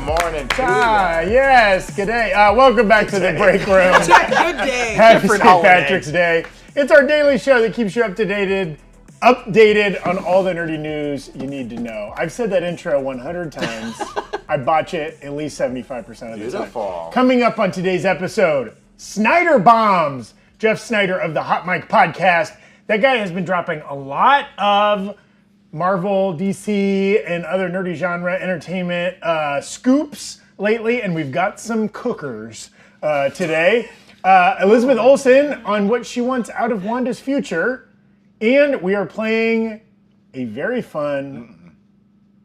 morning. Yes, good day. Welcome back to the Breakroom. Good day. Happy St. Patrick's Day. It's our daily show that keeps you updated on all the nerdy news you need to know. I've said that intro 100 times. I botch it at least 75% of the Beautiful. time. Coming up on today's episode, Snyder bombs. Jeff Snyder of the Hot Mic podcast. That guy has been dropping a lot of Marvel, DC, and other nerdy genre entertainment scoops lately, and we've got some cookers today. Elizabeth Olsen on what she wants out of Wanda's future, and we are playing a very fun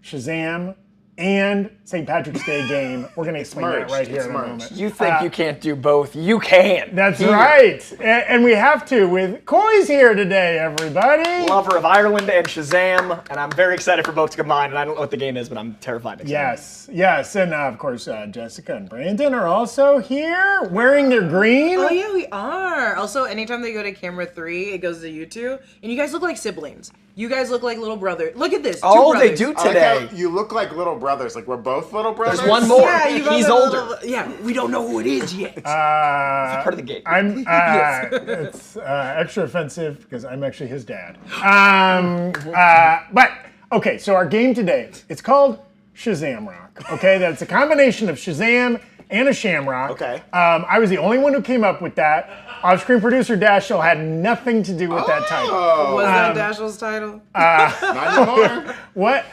Shazam and St. Patrick's Day game. We're going to explain that right here in a moment. You think you can't do both? You can. That's right. And we have to with Coy's here today, everybody. Lover of Ireland and Shazam, and I'm very excited for both to combine, and I don't know what the game is, but I'm terrified. Yes. And of course, Jessica and Brandon are also here wearing their green. Oh yeah, we are. Also, anytime they go to camera 3, it goes to you two, and you guys look like siblings. You guys look like little brothers. Look at this. Oh, they do today. Like you look like little brothers. Like we're both little brothers. There's one more. Yeah, He's older. We don't know who it is yet. It's part of the game. It's extra offensive because I'm actually his dad. But okay, so our game today, it's called ShazamRock. Okay, that's a combination of Shazam and a Shamrock. Okay. I was the only one who came up with that. Off-screen producer Dashiell had nothing to do with that title. Was that Dashiell's title? Not anymore.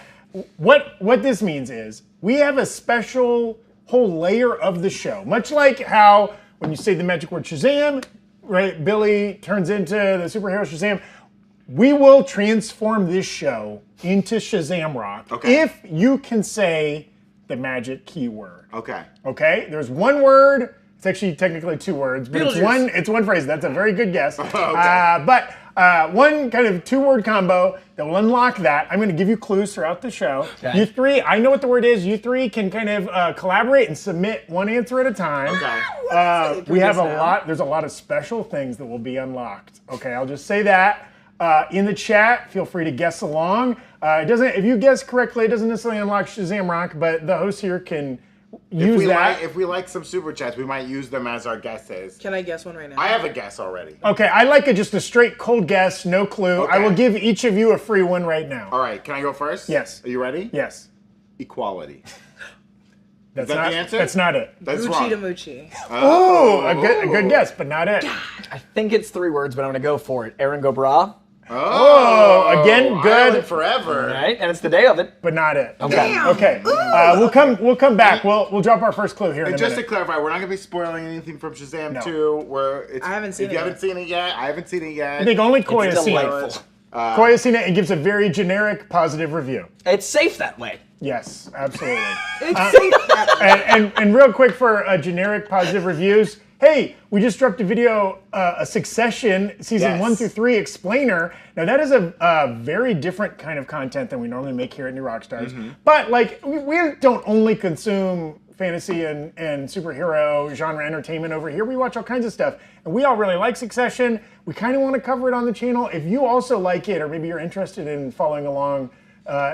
What this means is we have a special whole layer of the show, much like how when you say the magic word Shazam, right? Billy turns into the superhero Shazam. We will transform this show into ShazamRock if you can say the magic keyword. Okay. There's one word. It's actually technically two words, but it's one phrase. That's a very good guess. But one kind of two-word combo that will unlock that. I'm going to give you clues throughout the show. Okay. You three, I know what the word is. You three can kind of collaborate and submit one answer at a time. We have a lot. There's a lot of special things that will be unlocked. Okay, I'll just say that. In the chat, feel free to guess along. If you guess correctly, it doesn't necessarily unlock ShazamRock, but the host here can use that. If we like some super chats, we might use them as our guesses. Can I guess one right now? I have a guess already. Okay, I like just a straight cold guess, no clue. I will give each of you a free one right now. All right, can I go first? Yes. Are you ready? Yes. Equality. That's Is that not the answer? That's not it. That's Moochie wrong. to Moochie. A good guess, but not it. I think it's 3 words, but I'm going to go for it. Aaron go bra. Again, good. Ireland forever. Right, and it's the day of it. But not it. Okay. Damn. Okay. We'll come back. We'll drop our first clue here in And a just to minute. clarify, we're not going to be spoiling anything from Shazam No. 2. I haven't seen If it you yet. haven't seen it yet, I haven't seen it yet. I think only Coy has seen delightful. it. Coy has seen it and gives a very generic positive review. It's safe that way. Yes, absolutely. It's safe that and real quick for generic positive reviews. Hey, we just dropped a video, a Succession season 1 through 3 explainer. Now that is a very different kind of content than we normally make here at New Rockstars. But like we don't only consume fantasy and superhero genre entertainment over here. We watch all kinds of stuff, and we all really like Succession. We kind of want to cover it on the channel. If you also like it, or maybe you're interested in following along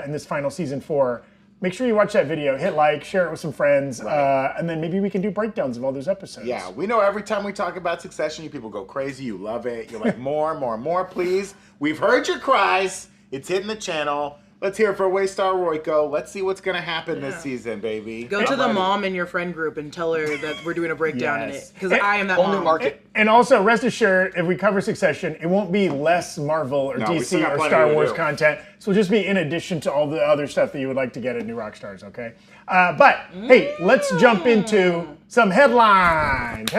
in this final season 4. Make sure you watch that video, hit like, share it with some friends, and then maybe we can do breakdowns of all those episodes. Yeah, we know every time we talk about Succession, you people go crazy. You love it. You're like, more, please. We've heard your cries. It's hitting the channel. Let's hear it for Waystar Royko. Let's see what's going to happen this season, baby. Go to the mom in your friend group and tell her that we're doing a breakdown in it. Because I am that Whole mom. new market. And also, rest assured, if we cover Succession, it won't be less Marvel or No, we still DC got or plenty Star to Wars do. content. So it'll just be in addition to all the other stuff that you would like to get at New Rockstars, okay? But, hey, let's jump into some headlines.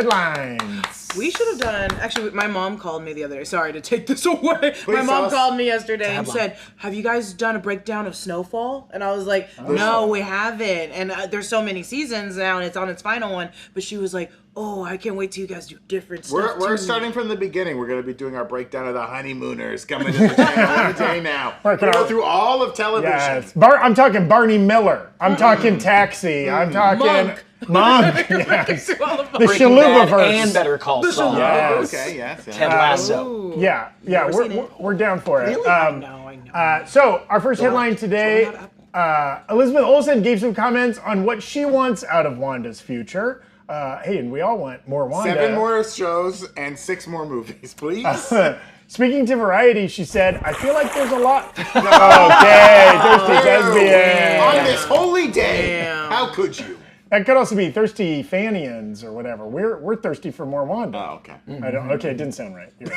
We should have done, actually, my mom called me the other day. Sorry to take this away. My tell mom us. called me yesterday and said, have you guys done a breakdown of Snowfall? And I was like, no, we haven't. And there's so many seasons now, and it's on its final one. But she was like, oh, I can't wait till you guys do different stuff. We're too. starting from the beginning. We're going to be doing our breakdown of the Honeymooners coming to the channel any day now. We're going to go through all of television. Yes. I'm talking Barney Miller. I'm talking Taxi. I'm talking Monk. Yes. The Breaking Bad Shalubaverse. and Better Call Saul. Yes. Okay, yes. Ted Lasso. Yeah, Never seen it. we're down for it. Really? I know. So our first headline today. Elizabeth Olsen gave some comments on what she wants out of Wanda's future. Hey, and we all want more Wanda. 7 more shows and 6 more movies, please. Speaking to Variety, she said, I feel like there's a lot. Okay, thirsty lesbian. On this holy day. Damn. How could you? That could also be thirsty Fanians or whatever. We're thirsty for more Wanda. Oh, okay. Okay, it didn't sound right. You're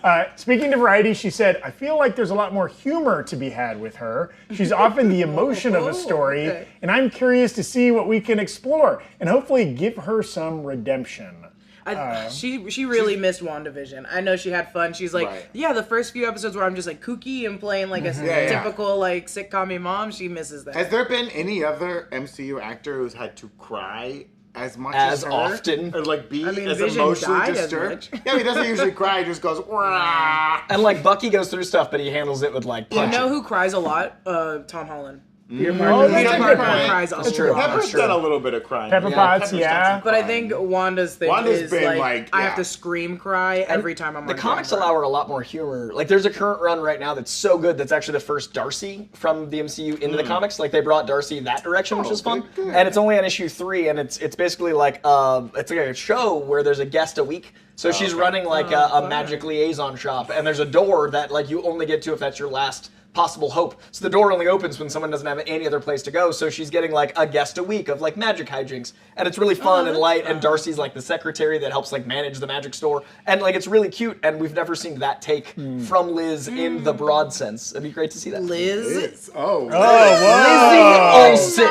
right. Speaking to Variety, she said, I feel like there's a lot more humor to be had with her. She's often the emotion of a story, okay. and I'm curious to see what we can explore and hopefully give her some redemption. She really missed WandaVision. I know she had fun. She's like, Right. yeah, the first few episodes where I'm just like kooky and playing like a typical like sitcom mom, she misses that. Has there been any other MCU actor who's had to cry as much As her? often. Or like be as Vision emotionally died as disturbed? much. Yeah, he doesn't usually cry, he just goes, wah. And like Bucky goes through stuff, but he handles it with like You punch. know who cries a lot? Tom Holland. Peter Oh, Parker. that's Peter a Parker good point. cries a That's true. lot. Pepper's done a little bit of crying. Pepper Potts, Pepper's yeah. done some But I crying. think Wanda's thing Wanda's is been, like, I have to scream cry every time I'm The on comics camera. allow her a lot more humor. Like, there's a current run right now that's so good that's actually the first Darcy from the MCU into the comics. Like, they brought Darcy that direction, which is fun. good. And it's only on issue 3, and it's basically like it's like a show where there's a guest a week. So she's running like a magic liaison shop, and there's a door that like you only get to if that's your last possible hope. So the door only opens when someone doesn't have any other place to go. So she's getting like a guest a week of like magic hijinks, and it's really fun and light. And Darcy's like the secretary that helps like manage the magic store, and like it's really cute. And we've never seen that take from Liz in the broad sense. It'd be great to see that. Liz. It's, oh, whoa. Olsen.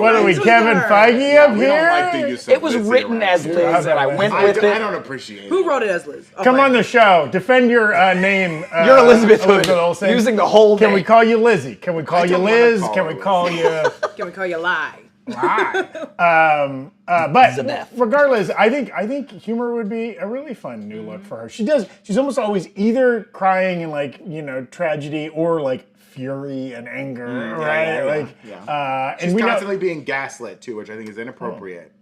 What are we, Kevin Feige up we here? don't like the use of It was Lizzie written around as here. Liz, and I went with I it. don't appreciate it. Who wrote it as Liz? Oh, Come my on the show. Defend your name. You're Elizabeth Hood, Olsen. using the whole Can name. we call you Lizzie? Can we call I you don't wanna Liz? call Can her we Liz. call you... Can we call you lie? But Zabeth. regardless, I think humor would be a really fun new look for her. She's almost always either crying in like, tragedy or like fury and anger, right? She's and we constantly being gaslit too, which I think is inappropriate.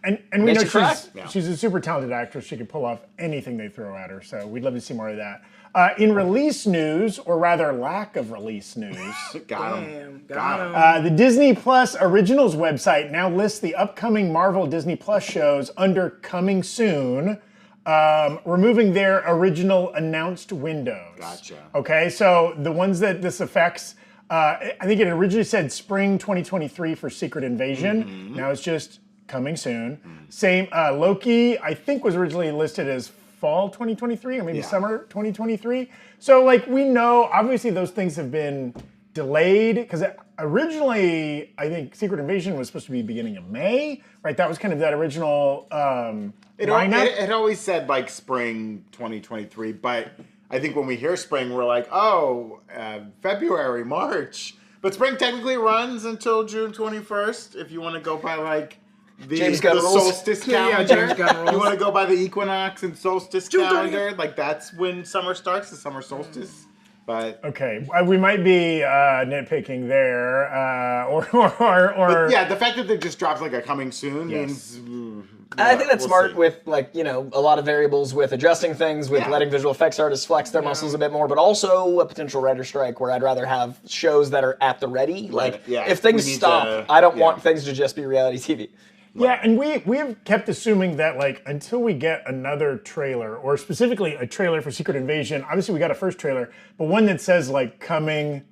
and we Makes know you cry. she's a super talented actress. She could pull off anything they throw at her. So we'd love to see more of that. In release news, or rather lack of release news, Got him. Got him. the Disney Plus Originals website now lists the upcoming Marvel Disney Plus shows under Coming Soon, removing their original announced windows. Gotcha. Okay, so the ones that this affects, I think it originally said spring 2023 for Secret Invasion. Now it's just Coming Soon. Same, Loki, I think was originally listed as fall 2023 or maybe summer 2023. So like we know, obviously those things have been delayed because originally I think Secret Invasion was supposed to be beginning of May, right? That was kind of that original lineup. It always said like spring 2023, but I think when we hear spring, we're like, February, March. But spring technically runs until June 21st if you want to go by like the James Gunn rules. solstice Yeah, calendar. James Gunn rules. You want to go by the equinox and solstice June 30th. calendar. Like that's when summer starts, the summer solstice. But Okay, we might be nitpicking there, yeah, the fact that they just dropped like a coming soon means. I think that's we'll smart see. with like, a lot of variables with adjusting things, with letting visual effects artists flex their muscles a bit more, but also a potential writer strike where I'd rather have shows that are at the ready. Like, yeah, if things we need stop, to- I don't want things to just be reality TV. Yeah, and we have kept assuming that like until we get another trailer, or specifically a trailer for Secret Invasion, obviously we got a first trailer, but one that says like coming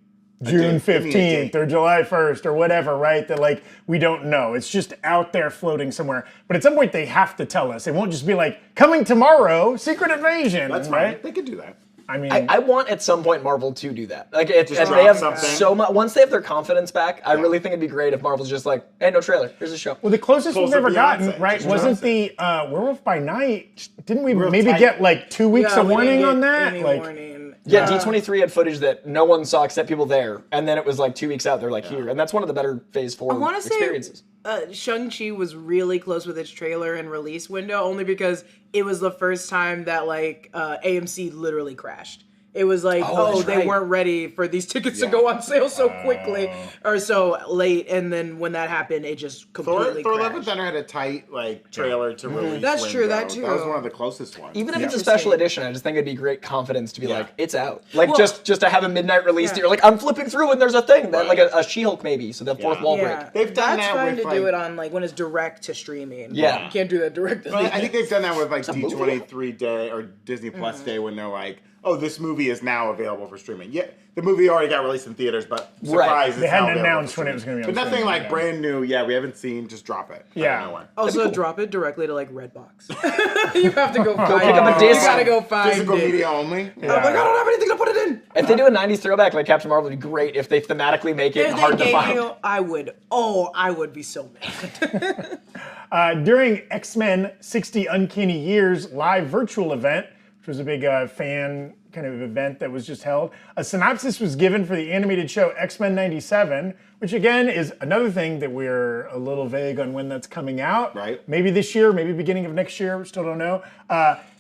June date. Give me a 15th date. or July 1st or whatever, right? That like we don't know. It's just out there floating somewhere. But at some point they have to tell us. It won't just be like coming tomorrow, Secret Invasion. That's right. right. They could do that. I mean, I want at some point Marvel to do that. Like, and drop they have something. so much. Once they have their confidence back, I really think it'd be great if Marvel's just like, hey, no trailer. Here's a show. well, the closest we've Closer ever gotten, Beyonce. right, Just wasn't Beyonce. the Werewolf by Night? Didn't we Real maybe tight. get like 2 weeks Yeah, of we didn't warning get on that? any Like, warning. Yeah, D23 had footage that no one saw except people there, and then it was like 2 weeks out. They're like, here, and that's one of the better Phase 4 I want to experiences. say Shang-Chi was really close with its trailer and release window, only because it was the first time that like AMC literally crashed. It was like, that's they right. weren't ready for these tickets to go on sale so quickly or so late, and then when that happened, it just completely Thor: Love and crashed. Thunder had a tight trailer to release. That's true, that window. too. That was one of the closest ones. Even if it's a special edition, I just think it'd be great confidence to be Yeah. like, it's out. Like just to have a midnight release. You're like, I'm flipping through and there's a thing that like a She-Hulk maybe, so the fourth wall break. They've done That's that fine with, to do like- it on like when it's direct to streaming. Yeah. You can't do that directly. Well, I think they've done that with like D23 Day or Disney Plus Day when they're like, oh, this movie is now available for streaming. Yeah, the movie already got released in theaters, but surprise, They it's hadn't now available announced for when it was streaming. gonna be on But nothing streaming, like brand new. Yeah, we haven't seen. Just drop it. Yeah. Out of nowhere. Also, drop it directly to like Redbox. You have to go find pick up a it. disc. You gotta go find Physical it. media only. I'm like, I don't have anything to put it in. If they do a 90s throwback like Captain Marvel, it'd be great if they thematically make it If hard they to gave find. you, I would be so mad. During X-Men 60 Uncanny Years live virtual event, which was a big fan kind of event that was just held, a synopsis was given for the animated show X-Men 97, which again is another thing that we're a little vague on when that's coming out. Right. Maybe this year, maybe beginning of next year, we still don't know.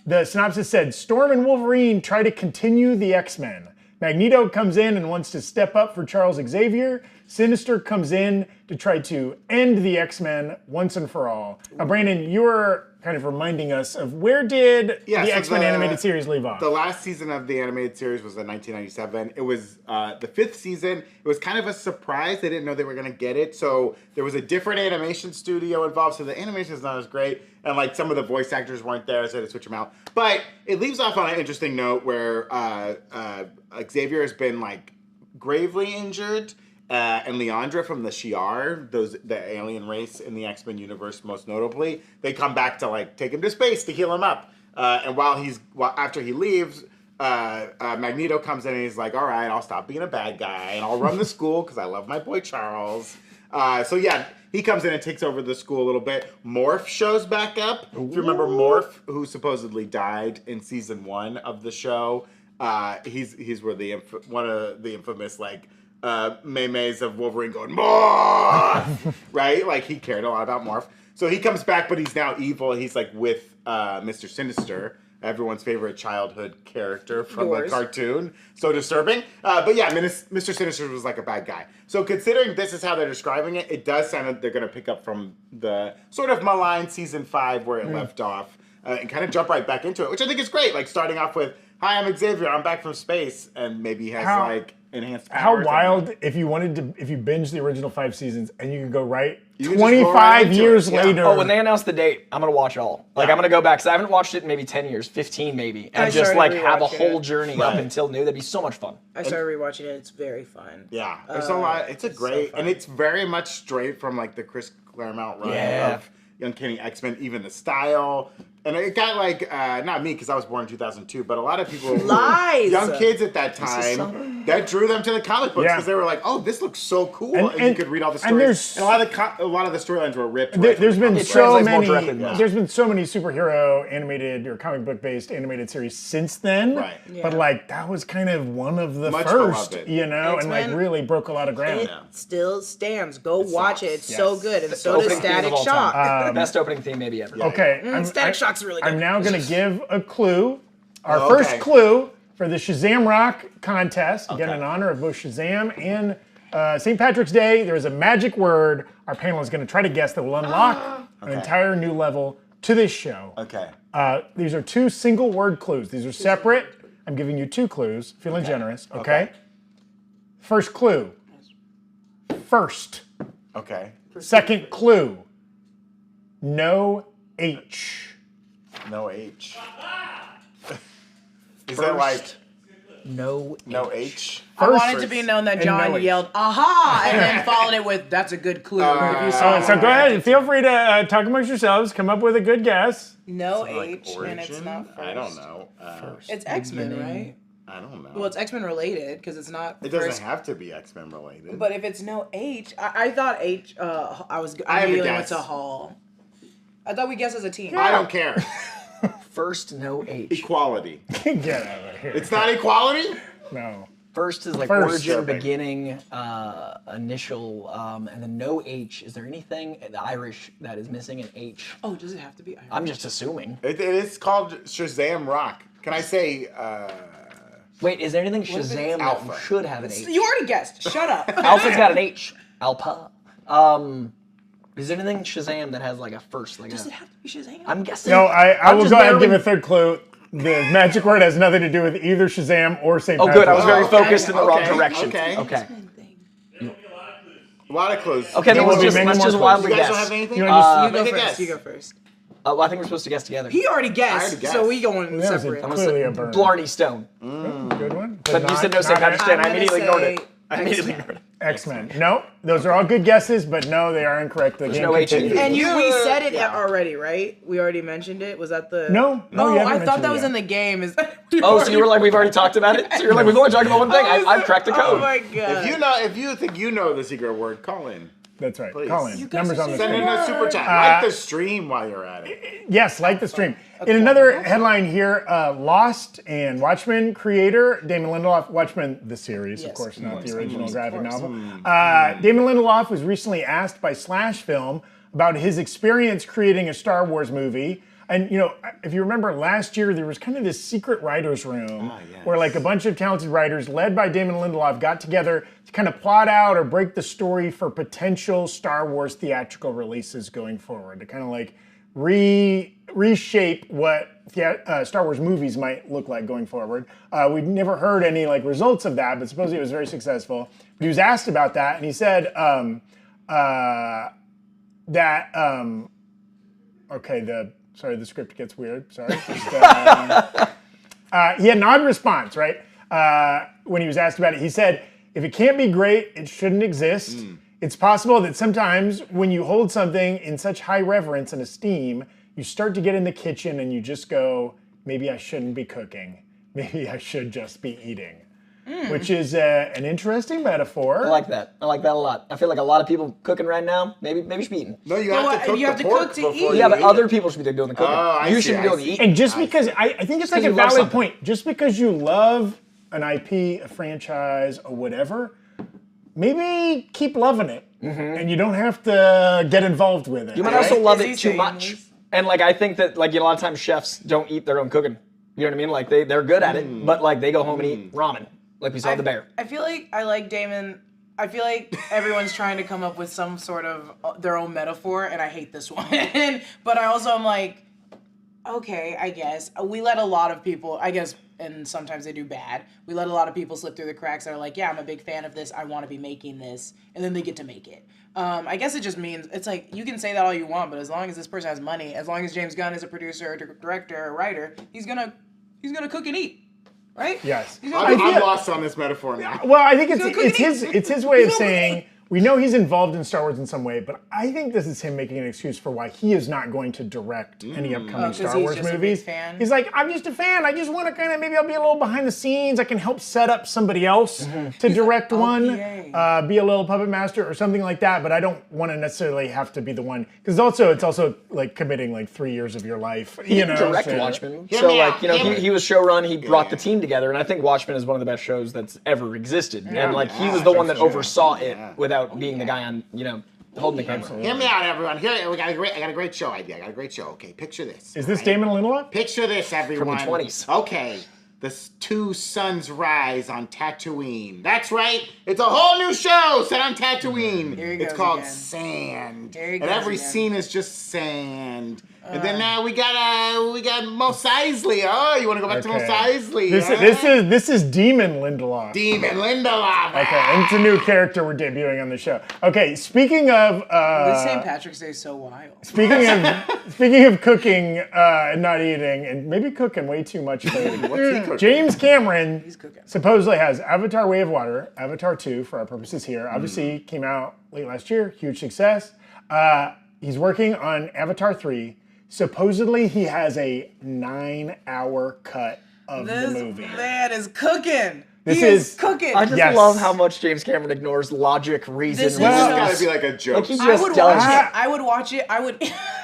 The synopsis said, Storm and Wolverine try to continue the X-Men. Magneto comes in and wants to step up for Charles Xavier. Sinister comes in to try to end the X-Men once and for all. Now, Brandon, you were kind of reminding us of where did the X-Men animated series leave off? The last season of the animated series was in 1997. It was the 5th season. It was kind of a surprise. They didn't know they were going to get it. So there was a different animation studio involved. So the animation is not as great. And like some of the voice actors weren't there, so they had to switch them out. But it leaves off on an interesting note where Xavier has been like gravely injured. And Leandra from the Shi'ar, the alien race in the X-Men universe, most notably, they come back to like take him to space to heal him up. And after he leaves, Magneto comes in and he's like, "All right, I'll stop being a bad guy and I'll run the school because I love my boy Charles." So yeah, he comes in and takes over the school a little bit. Morph shows back up. If you remember Morph, who supposedly died in season 1 of the show, he's where one of the infamous like. Memes of Wolverine going, Morph! Right? Like, he cared a lot about Morph. So he comes back, but he's now evil. He's, like, with Mr. Sinister, everyone's favorite childhood character from the cartoon. So disturbing. But yeah, Mr. Sinister was, like, a bad guy. So considering this is how they're describing it, it does sound like they're going to pick up from the sort of maligned season 5 where it left off and kind of jump right back into it, which I think is great. Like, starting off with, "Hi, I'm Xavier. I'm back from space." And maybe he has, like... enhanced powers. How wild if you binge the original 5 seasons and you could go right You can just go 25 right into years it. Yeah. later. Oh, when they announce the date, I'm gonna watch it all. Like I'm gonna go back because I haven't watched it in maybe 10 years, 15 maybe, and I just started like have a rewatching whole it. journey up until new. That'd be so much fun. I started rewatching it. It's very fun. Yeah, there's a lot. It's a great, and it's very much straight from like the Chris Claremont run of Young Kenny X-Men, even the style. And it got like, not me because I was born in 2002, but a lot of people, Lies! young kids at that time, that drew them to the comic books because they were like, "Oh, this looks so cool," and you could read all the stories. And a lot of the storylines were ripped. There's been so many. Yeah. There's been so many superhero animated or comic book based animated series since then. Right. Yeah. But like that was kind of one of the Much first, beloved. you know, and like X-Men, really broke a lot of ground. It still stands. Go watch it. It's Yes. so good. And so does Opening theme Static of all Shock. time. Best opening theme maybe ever. Okay, Static Shock's really good. I'm now going to give a clue. Our Okay. first clue for the ShazamRock contest, again in honor of both Shazam and St. Patrick's Day. There is a magic word our panel is going to try to guess that will unlock an entire new level to this show. Okay. These are 2 single word clues. These are separate. I'm giving you 2 clues. Feeling generous. Okay. First clue. First. Okay. Second clue. No H. No H. Is that like No H? I want it to be known that and John no H. yelled, "Aha!" and then followed it with, "That's a good clue." If you saw So go ahead. Feel free to talk amongst yourselves. Come up with a good guess. no Like H, and it's origin? not first. I don't know. It's X-Men, right? I don't know. Well, it's X-Men related because it's not. It doesn't first. have to be X-Men related. But if it's no H, I thought H. I have a immediately went guess. to Hall. I thought we guessed as a team. I don't care. First, no H. Equality. Get out of here. It's not equality? No. First is like First. origin, Survey. beginning, initial, and then no H. Is there anything in the Irish that is missing an H? Oh, does it have to be Irish? I'm just assuming. It is called ShazamRock. Can I say Wait, is there anything Shazam that Alpha. should have an H? You already guessed. Shut up. Alpha's got an H. Alpha. Is there anything Shazam that has like a first? Like Does it have to be Shazam? I'm guessing. No, I I'm will just go ahead and give barely- a third clue. The magic word has nothing to do with either Shazam or St. Oh, good. I was Patrick's. very focused in the wrong okay, direction. okay. Okay. A lot of clues. Okay, then There will let's be just, many let's more just clues. wildly You guys guess. don't have anything? You wanna You go make a first. guess. You go first. Well, I think we're supposed to guess together. He already guessed, already guessed. so we going That was separate. clearly a burn. Blarney Stone. Good one. But you said no St. Patrick's Day, and I immediately ignored it. I immediately ignored it. X-Men. No, those are all good guesses, but no, they are incorrect. The game no H in continues. it. And we said it already, right? We already mentioned it. Was that the? No, you Oh, haven't I thought mentioned that it was yet. in the game. Is that? Oh, so you were like, we've already talked about it? So you're like, we've only talked about one thing. I've cracked the code. Oh my god. If you think you know the secret word, call in. That's right. Please. Call in. You guys Numbers are on the Send screen. in a super chat. Like the stream while you're at it. Yes, like the stream. In another headline here, Lost and Watchmen creator Damon Lindelof, Watchmen the series, of Yes, course, of not course, the original of graphic course. novel. Damon Lindelof was recently asked by Slash Film about his experience creating a Star Wars movie. And, you know, if you remember last year, there was kind of this secret writer's room where like a bunch of talented writers led by Damon Lindelof got together to kind of plot out or break the story for potential Star Wars theatrical releases going forward, to kind of like reshape what Star Wars movies might look like going forward. We'd never heard any like results of that, but supposedly it was very successful. But he was asked about that, and he said Sorry, the script gets weird. Sorry. Just, he had an odd response, right? When he was asked about it, he said, if it can't be great, it shouldn't exist. It's possible that sometimes when you hold something in such high reverence and esteem, you start to get in the kitchen and you just go, maybe I shouldn't be cooking. Maybe I should just be eating. Which is an interesting metaphor. I like that. I like that a lot. I feel like a lot of people cooking right now, maybe should be eating. No, you But have to cook you have the to pork cook to before eat. you Yeah, but eat other it. people should be doing the cooking. Oh, I You see, should be doing I the see. eating. And just because, I think it's like a you love valid something. point, just because you love an IP, a franchise, or whatever, maybe keep loving it. And you don't have to get involved with it. You might also love Is he it too saying much. this? And like I think that like a lot of times chefs don't eat their own cooking. You know what I mean? Like they're good at it, but like they go home and eat ramen, like we saw the bear. I feel like I like Damon. I feel like everyone's trying to come up with some sort of their own metaphor, and I hate this one. But I also am like, okay, I guess. We let a lot of people, I guess, and sometimes they do bad, we let a lot of people slip through the cracks that are like, yeah, I'm a big fan of this, I want to be making this, and then they get to make it. I guess it just means, it's like, you can say that all you want, but as long as this person has money, as long as James Gunn is a producer, director, or writer, he's gonna cook and eat. Right? Yes. He's gonna I'm cook- lost on this metaphor now. Well, I think So could it's his way of saying, we know he's involved in Star Wars in some way, but I think this is him making an excuse for why he is not going to direct any upcoming 'cause Star he's Wars just a big movies. fan? He's like, I'm just a fan. I just want to kind of, maybe I'll be a little behind the scenes. I can help set up somebody else to direct one, PA. be a little puppet master or something like that. But I don't want to necessarily have to be the one, because it's also like committing like 3 years of your life. You know, Direct so- Watchmen. Hear So me like, out, you know, hear me. he was showrun, he brought the team together, and I think Watchmen is one of the best shows that's ever existed. And like he was the one that oversaw it without being the guy on, you know, holding the camera. Hear me out, everyone. Here, I got a great show idea. I got a great show. Okay, picture this. Is this all right? Damon Lindelof? Picture this, everyone. 20s. Okay, the two suns rise on Tatooine. That's right. It's a whole new show set on Tatooine. Here he It's goes called again. Sand. Here he And goes every again. scene is just sand. And then we got Mos Eisley. Oh, you want to go back to Mos Eisley? This is Demon Lindelof. Demon Lindelof. Okay, and it's a new character we're debuting on the show. Okay, speaking of This St. Patrick's Day is so wild. speaking of cooking and not eating, and maybe cooking way too much lately. What's he cooking? James Cameron cooking. supposedly has Avatar: Way of Water, Avatar 2 for our purposes here. Obviously came out late last year, huge success. He's working on Avatar 3. Supposedly he has a 9-hour cut of the This movie. man is cooking. This He is is- cooking. I just Yes. love how much James Cameron ignores logic, reason, This is This Well- has got Well, to be like a joke. Like he's I just would telling watch you. it. I would watch it. I would.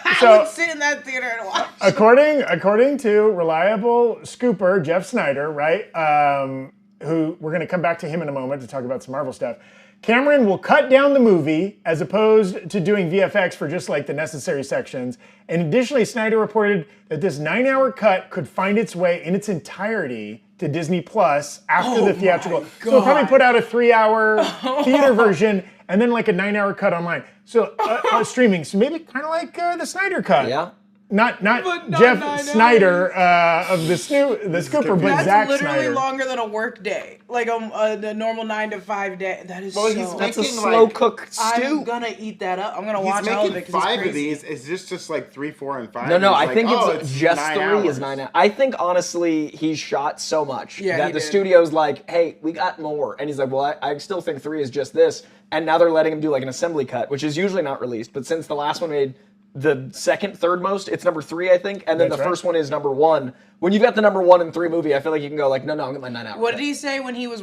I So- would sit in that theater and watch. According to reliable scooper Jeff Snyder, right? Who we're going to come back to him in a moment to talk about some Marvel stuff. Cameron will cut down the movie as opposed to doing VFX for just like the necessary sections. And additionally, Snyder reported that this 9-hour cut could find its way in its entirety to Disney Plus after the theatrical. my So we'll probably God. put out a 3-hour theater version and then like a 9-hour cut online. So streaming. So maybe kind of like the Snyder cut. Yeah. Not But not Jeff 9 Snyder of the Scooper, but That's Zack literally Snyder. longer than a work day, like the normal 9 to 5 day. That is Well, so. he's That's a making, slow like, cook stew. I'm gonna eat that up. I'm gonna He's watch all of it making because 5 crazy. of these. Is this just like 3, 4, and 5? No, He's I like, think oh, it's just 9 3 hours. is 9 hours. I think honestly he's shot so much Yeah, that he the did. studio's like, hey, we got more. And he's like, well, I still think 3 is just this. And now they're letting him do like an assembly cut, which is usually not released. But since the last one made the second, third most, it's number 3, I think. And then That's the right. first one is number 1. When you've got the number 1 and 3 movie, I feel like you can go like, no, I'm getting my 9 hours. What did he say when he was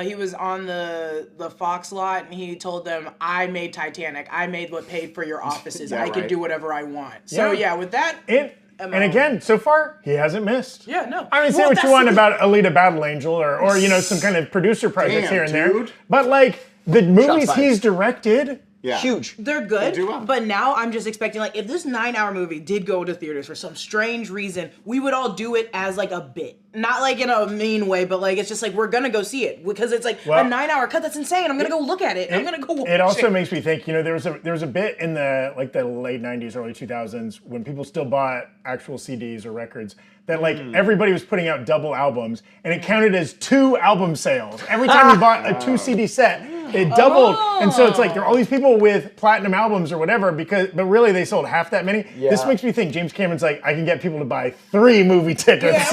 he was on the Fox lot and he told them, "I made Titanic. I made what paid for your offices. Yeah, I can right. do whatever I want." So yeah, with that, And again, so far, he hasn't missed. yeah, no. I mean, say Well, what you that's want the- about Alita Battle Angel or some kind of producer projects Damn, here and there. dude. But like the movies fired. he's directed, Yeah. Huge. They're good, They do well. but now I'm just expecting, like, if this 9-hour movie did go to theaters for some strange reason, we would all do it as, like, a bit. Not, like, in a mean way, but, like, it's just, like, we're gonna go see it. Because it's, like, Well, a 9-hour cut, that's insane. I'm gonna go look at it. I'm gonna go watch it. It also makes me think, there was a bit in the late 90s, early 2000s when people still bought actual CDs or records that like everybody was putting out double albums and it counted as 2 album sales. Every time you bought a 2 CD set, it doubled. And so it's like there are all these people with platinum albums or whatever but really they sold half that many. Yeah. This makes me think James Cameron's like, I can get people to buy 3 movie tickets,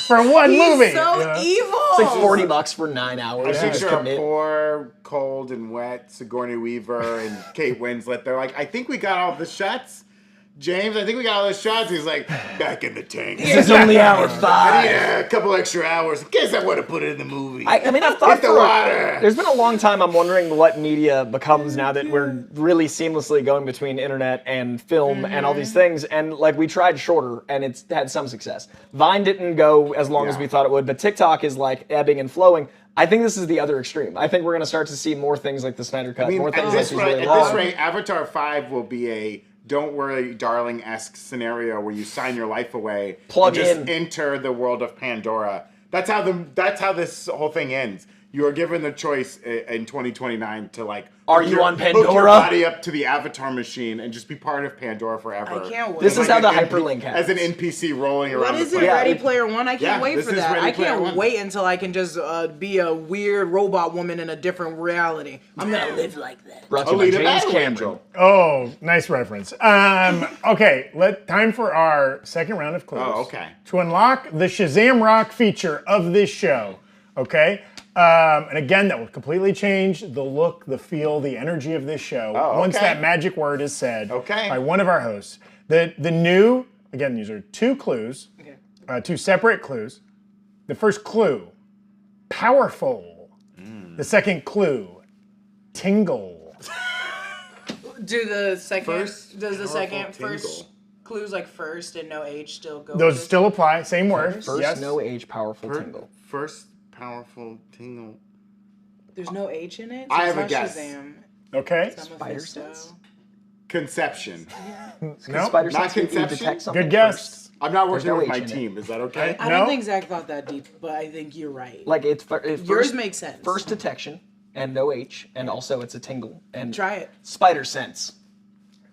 for one He's movie. so you know? evil. It's like $40 for 9 hours. I You just picture a commit. poor, cold, and wet Sigourney Weaver and Kate Winslet. They're like, I think we got all the shots. James, I think we got all the shots. He's like, back in the tank. This is only hour 5. Yeah, a couple extra hours. In case I want to put it in the movie. I mean, I've thought Hit the water. there's been a long time I'm wondering what media becomes now that we're really seamlessly going between internet and film and all these things. And like we tried shorter and it's had some success. Vine didn't go as long as we thought it would, but TikTok is like ebbing and flowing. I think this is the other extreme. I think we're going to start to see more things like the Snyder Cut, I mean, more at things like this these rate, really at long. this rate, Avatar 5 will be a don't worry, darling-esque scenario where you sign your life away Plug and just in. enter the world of Pandora. That's how this whole thing ends. You are given the choice in 2029 to like Are hook you on hook your Pandora? body up to the Avatar machine and just be part of Pandora forever. I can't wait. This is Like how the an hyperlink as an happens. NPC rolling around What is the it, planet. Ready Player One? I can't Yeah, wait this for is that. Ready I Player can't One. wait until I can just be a weird robot woman in a different reality. I'm gonna live like that. Brought to you by Alita James Battle Cameron. Angel. Oh, nice reference. Okay, time for our second round of clues. Oh, okay. To unlock the ShazamRock feature of this show, okay? And again, that will completely change the look, the feel, the energy of this show once okay. that magic word is said Okay. by one of our hosts. The new, again, these are 2 clues, 2 separate clues. The first clue, powerful. The second clue, tingle. Do the second? First does the second powerful first tingle. clues like first and no H still go? Those with it? still apply, same word. First, yes. no age, powerful tingle. First powerful tingle. There's no H in it. I it's have a not guess. Shazam. Okay, It's not Spider Mephisto. sense? Conception. no, Spider Not sense, you conception? detect something good guess. first. I'm not There's working no with my H in it. team. Is that okay? I No? don't think Zach thought that deep, but I think you're right. Like it's Yours first, makes sense. First detection and no H, and also it's a tingle and Try it. spider sense.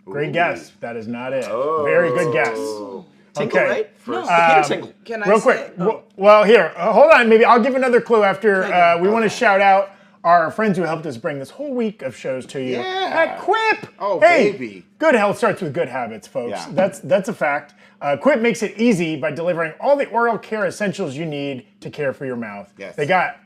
Great Ooh. guess. That is not it. Oh. Very good guess. Tingle, Okay. right? No. The Peter tingle. Can I Real say? quick. Oh. Well, here, hold on. Maybe I'll give another clue after we want to shout out our friends who helped us bring this whole week of shows to you. Yeah. At Quip. Oh, hey, baby. Good health starts with good habits, folks. Yeah. That's a fact. Quip makes it easy by delivering all the oral care essentials you need to care for your mouth. Yes. They got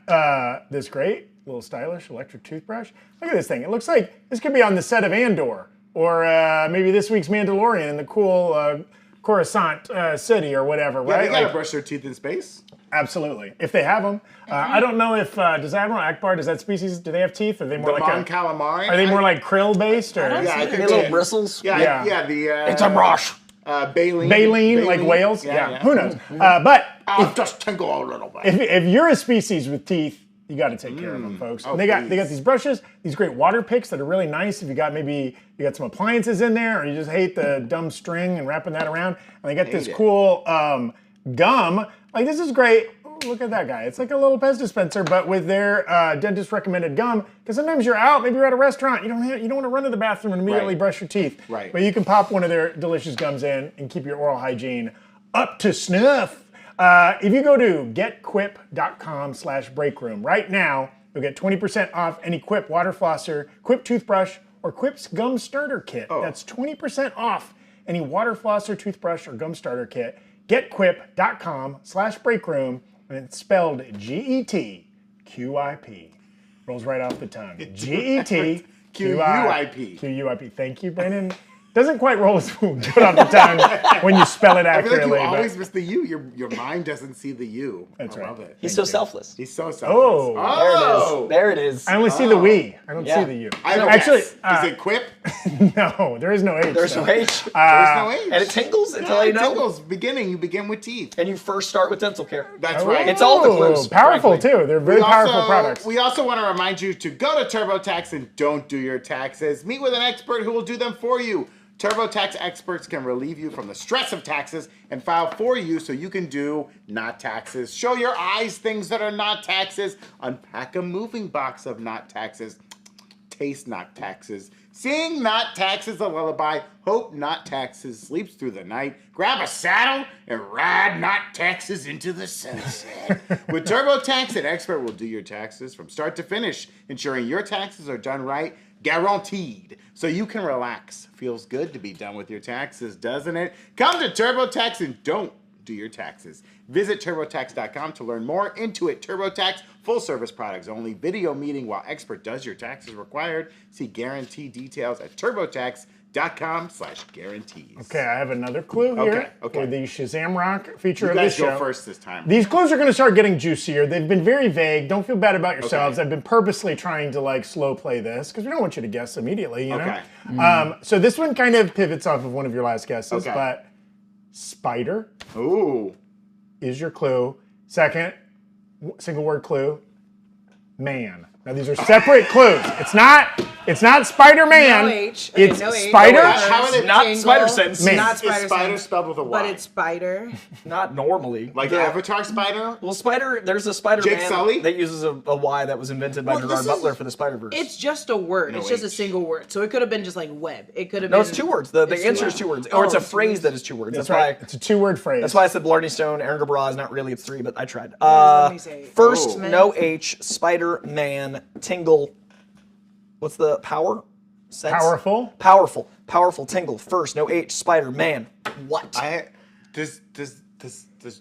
this great little stylish electric toothbrush. Look at this thing. It looks like this could be on the set of Andor or maybe this week's Mandalorian in the cool Coruscant city or whatever, Yeah, right? they gotta Like, brush their teeth in space. absolutely, if they have them. I don't know if does Admiral Akbar, does that species, do they have teeth? Are they more The like Mon Calamari. are they more like krill based or don't Yeah, I see think Any little they- bristles? Yeah, Yeah. the. It's a brush. Baleen. baleen, like whales? Yeah. Who knows? But I'll just tingle a little bit. if you're a species with teeth, you got to take care of them, folks. And they got these brushes, these great water picks that are really nice. If you got some appliances in there, or you just hate the dumb string and wrapping that around. And they got this it. cool gum. Like this is great. look at that guy. It's like a little Pez dispenser, but with their dentist recommended gum. Because sometimes you're out, maybe you're at a restaurant, you don't want to run to the bathroom and immediately brush your teeth. Right. But you can pop one of their delicious gums in and keep your oral hygiene up to snuff. If you go to getquip.com/breakroom right now, you'll get 20% off any Quip water flosser, Quip toothbrush, or Quip's gum starter kit. That's 20% off any water flosser, toothbrush, or gum starter kit. Getquip.com/breakroom, and it's spelled GETQIP. Rolls right off the tongue. GETQIP. QUIP. Thank you, Brandon. Doesn't quite roll as good off the tongue when you spell it accurately. I feel like you always miss the U. Your mind doesn't see the U. That's right. I love it. He's so selfless. He's so selfless. Oh. There it is. I only see the we. I don't see the U. Actually, is it Quip? No, there is no H. There's no H. There's no H. And it tingles until you know. It tingles. You begin with teeth. And you first start with dental care. That's right. It's all the clues. Powerful, frankly. too. They're very powerful products. We also want to remind you to go to TurboTax and don't do your taxes. Meet with an expert who will do them for you. TurboTax experts can relieve you from the stress of taxes and file for you so you can do not taxes. Show your eyes things that are not taxes. Unpack a moving box of not taxes. Taste not taxes. Sing not taxes a lullaby. Hope not taxes sleeps through the night. Grab a saddle and ride not taxes into the sunset. With TurboTax, an expert will do your taxes from start to finish, ensuring your taxes are done right. Guaranteed. So you can relax. Feels good to be done with your taxes, doesn't it? Come to TurboTax and don't do your taxes. Visit TurboTax.com to learn more. Intuit TurboTax, full service products only. Video meeting while expert does your taxes required. See guarantee details at TurboTax.com/guarantees. Okay, I have another clue here for the ShazamRock feature of this show. You guys go first this time. These clues are going to start getting juicier. They've been very vague. Don't feel bad about yourselves. I've been purposely trying to slow play this because we don't want you to guess immediately, you know? So this one kind of pivots off of one of your last guesses, but spider is your clue. Second, single word clue, man. Now these are separate clues. It's not Spider-Man. No H. It's No H. Spider. How are they Not spider sense. Man. Not Is spider. spider spelled with a Y? But it's spider. Not normally. Like Avatar spider? Well, spider. There's a Spider Jake Man Sully? that uses a Y that was invented by Gerard Butler for the Spider-Verse. It's just a word. It's just a H. single word. So it could have been just like web. It could have No, been. it's two words. The answer is two words, or it's a phrase that is two words. That's why. It's a two-word phrase. That's why I said Blarney Stone, Aaron Gabra is not really. It's three, but I tried. Let me say. First, Oh. no H. Spider-Man. Tingle. What's the power? Sense? Powerful. Tingle. First, no H. Spider-Man. What? Does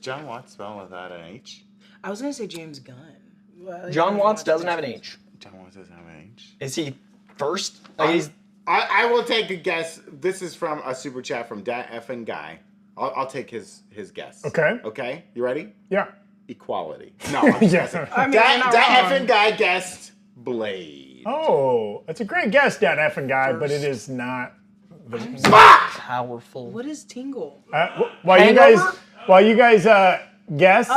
John Watts spell without an H? I was gonna say James Gunn. Well, John Watts doesn't have an H. John Watts doesn't have an H. Is he first? He's I will take a guess. This is from a super chat from Dat Effin Guy. I'll take his guess. Okay. Okay. You ready? Yeah. Equality. No. I'm just Yeah. guessing. I mean, you're not Dat wrong. Effin Guy guessed Blade. Oh, that's a great guess, that effing guy, but it is not. powerful. What is tingle? While you guys guess.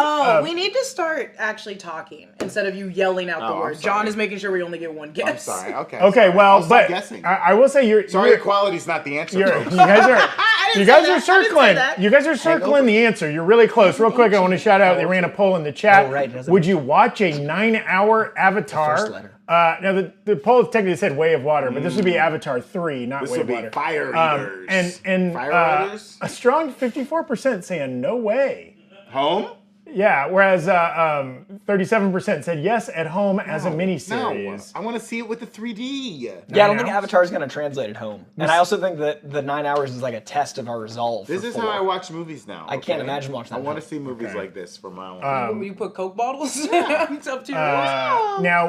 We need to start actually talking instead of you yelling out the I'm word. sorry. John is making sure we only get one guess. I'm sorry. Okay. Okay, sorry. well, I'll stop but guessing. I will say you're Sorry, equality's not the answer. you folks. guys are didn't say that. I didn't say circling. that. You guys are circling the answer. You're really close. Real quick, I want to shout out. They ran a poll in the chat. Oh, right, doesn't Would you watch a 9-hour Avatar? first letter. Now the poll technically said Way of Water, but this would be Avatar 3, not This Way would of be Water. Fire Eaters. And Fire Riders? a strong 54% saying no way. Home? Yeah, whereas 37% said yes at home as a miniseries. No, I want to see it with the 3D. Yeah, I don't think hours? Avatar is going to translate at home. And I also think that the 9 hours is like a test of our resolve. This is how I watch movies now. I can't imagine watching that I want at to see movies like this for my own. You put Coke bottles? It's up to you. Now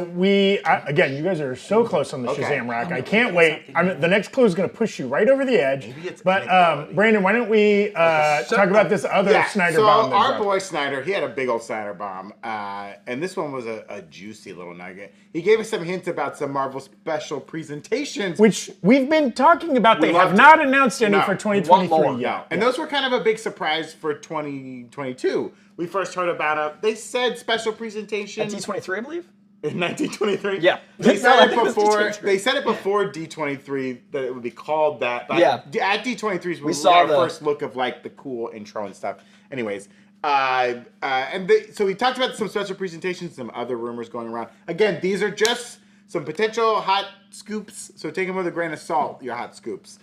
again, you guys are so close on the Shazam Rock. I can't wait. The next clue is going to push you right over the edge. it's But Brandon, why don't we talk about this other Snyder bomb? So our boy Snyder, he had a big old Snyder bomb, and this one was a juicy little nugget. He gave us some hints about some Marvel special presentations, Which we've been talking about. They have loved not announced any No, for we want 2023 more. yet. And those were kind of a big surprise for 2022. We first heard about they said special presentation D23, I believe. in 1923. Yeah. They No, said I it think it was before. D23. They said it before D23 that it would be called that. But Yeah. At D23's we saw got our the first look of like the cool intro and stuff. Anyways, So we talked about some special presentations, some other rumors going around. Again, these are just some potential hot scoops, so take them with a grain of salt, your hot scoops.